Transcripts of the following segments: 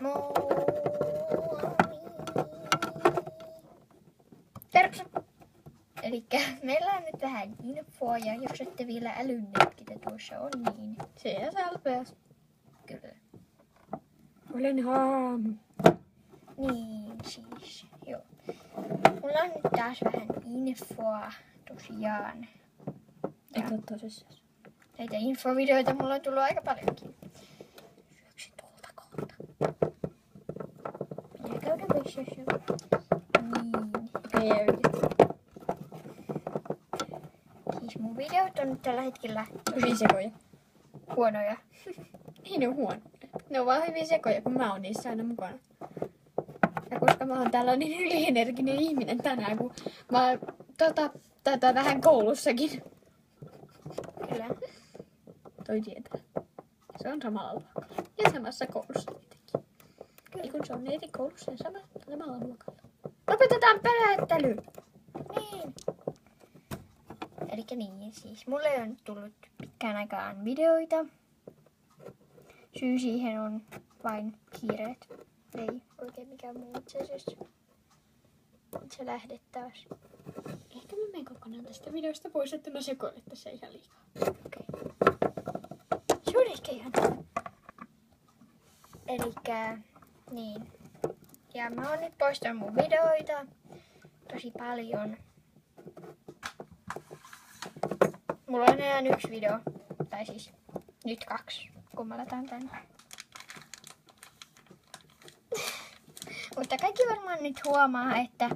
Moi! Tervetuloa! Elikkä meillä on nyt vähän infoa ja jos ette vielä älynneet, ketä tuossa on, niin Se salpeas. kyllä. Olen haamu. Niin siis, joo. Mulla on nyt taas vähän infoa tosiaan. Et oo tosissaan. Näitä infovideoita mulla on tullut aika paljonkin. Syöksy tuolta kohta. Minä käydä vessassa. Niin. Okei, Siis mun videot on nyt tällä hetkellä hyvin sekoja. huonoja. Ei ne on huono. Ne on vaan hyvin sekoja, kun mä oon niissä aina mukana. Ja koska mä oon tällainen ylienerginen ihminen tänään, kun mä oon tätä vähän koulussakin. Kyllä. Toi tietää. Se on samalla luokalla. Ja samassa koulussa tietenkin. Ei kun se on eri koulussa ja samalla luokalla. Lopetetaan pelättely! Niin. Elikkä niin, siis mulle on tullut pitkään aikaan videoita. Syy siihen on vain kiireet. Ei oikein mikään muu itse asiassa. Se lähdet taas. Ehkä mä menen kokonaan tästä videosta pois, että mä sekoilen tässä ihan liikaa. Okei. Se on ehkä ihan hyvä. Elikkä niin. Ja mä oon nyt poistanut mun videoita tosi paljon. Mulla on enää yksi video. Tai siis nyt 2, kun mä laitan tän. Mutta kaikki varmaan nyt huomaa, että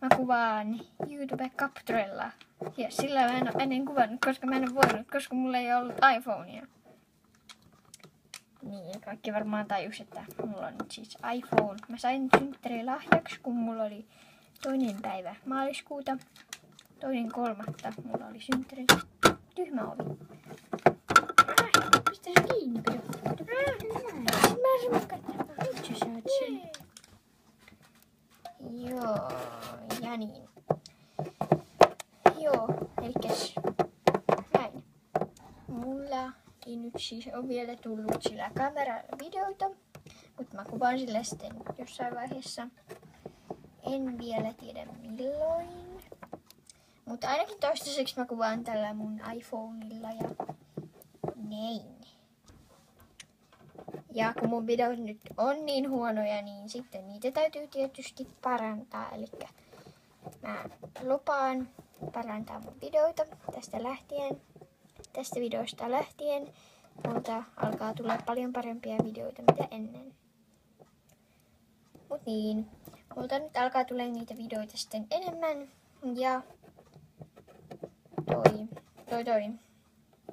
mä kuvaan YouTube Capturella. Ja sillä mä en ole ennen kuvannut, koska mä en ole voinut, koska mulla ei ollut iPhonea. Niin, kaikki varmaan tajus, että mulla on nyt siis iPhone. Mä sain synttärilahjaksi, kun mulla oli 2. päivä maaliskuuta. 2.3. mulla oli synttäri. Tyhmä ovi. Pistä se kiinni, pidä. Nyt sä saat sen. Joo, ja niin. Joo, elikäs näin. Mulla ei nyt siis ole vielä tullut sillä kameralla videoita, mutta mä kuvaan sillä sitten jossain vaiheessa. En vielä tiedä milloin. Mutta ainakin toistaiseksi mä kuvaan tällä mun iPhoneilla ja näin. Ja kun mun videot nyt on niin huonoja, niin sitten niitä täytyy tietysti parantaa. Eli mä lupaan parantaa mun videoita tästä videosta lähtien. Multa alkaa tulla paljon parempia videoita mitä ennen. Mut niin, multa nyt alkaa tulla niitä videoita sitten enemmän. Ja toi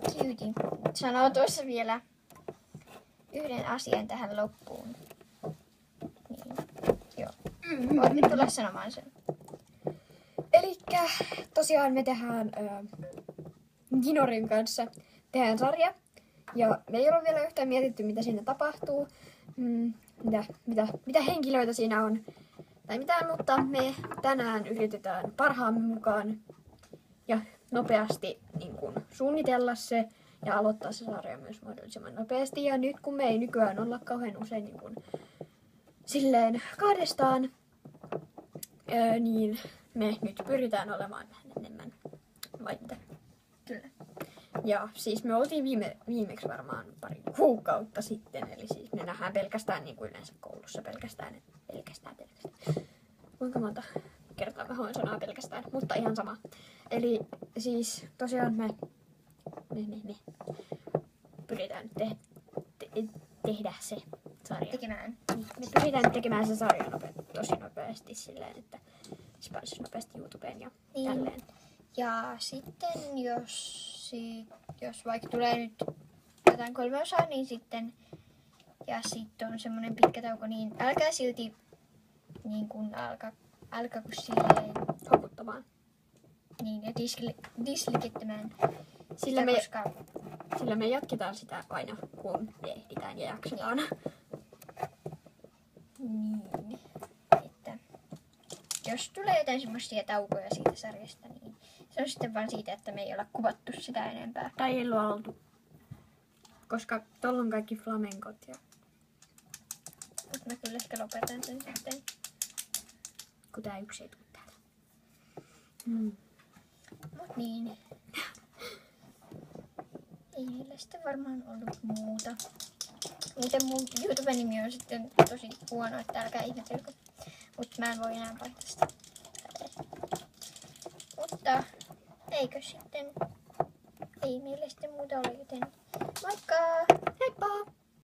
Cutie sanoo tuossa vielä yhden asian tähän loppuun. Niin, joo. Voit nyt tulla sanomaan sen. Elikkä tosiaan me tehdään Ginorin kanssa sarja. Ja me ei ole vielä yhtään mietitty, mitä siinä tapahtuu. Mitä henkilöitä siinä on. Tai mitään, mutta me tänään yritetään parhaamme mukaan ja nopeasti niin kun, suunnitella se ja aloittaa se sarja myös mahdollisimman nopeasti. Ja nyt kun me ei nykyään olla kauhean usein niin kun, silleen kahdestaan, niin me nyt pyritään olemaan vähän enemmän vai mitä? Kyllä. Ja siis me oltiin viimeksi varmaan pari kuukautta sitten, eli siis me nähdään pelkästään niin kuin yleensä koulussa pelkästään. Kuinka monta kertaa mä hoin sanaa pelkästään, mutta ihan sama. Eli siis tosiaan me pyritään tehdä se sarja. Tekemään. Me pyritään tekemään se sarja tosi nopeasti silleen, että se pääsisi nopeasti YouTubeen ja Niin. tälleen. Ja sitten jos vaikka tulee nyt jotain 3 osaa, niin sitten ja sitten on semmonen pitkä tauko, niin älkää silti niin kun alkako silleen Hoputtamaan. niin ja dislikettämään Sillä sitä, me- koska Sillä me jatketaan sitä aina, kun me ehditään ja jaksetaan. niin, että jos tulee jotain semmoisia taukoja siitä sarjasta, niin se on sitten vaan siitä, että me ei olla kuvattu sitä enempää. Tai ei luoltu. Koska tuolla on kaikki flamenkot ja Mutta mä kyllä ehkä lopetan sen sitten. Kun tää yksi ei tule täältä. Mut niin. Ei niillä sitten varmaan ollut muuta. Muuten mun YouTube-nimi on sitten tosi huono, että älkää ihmetelkö. Mutta mä en voi enää vaihtaa sitä. Mutta eikö sitten, ei meillä sitten muuta ole, joten moikka! Heippa!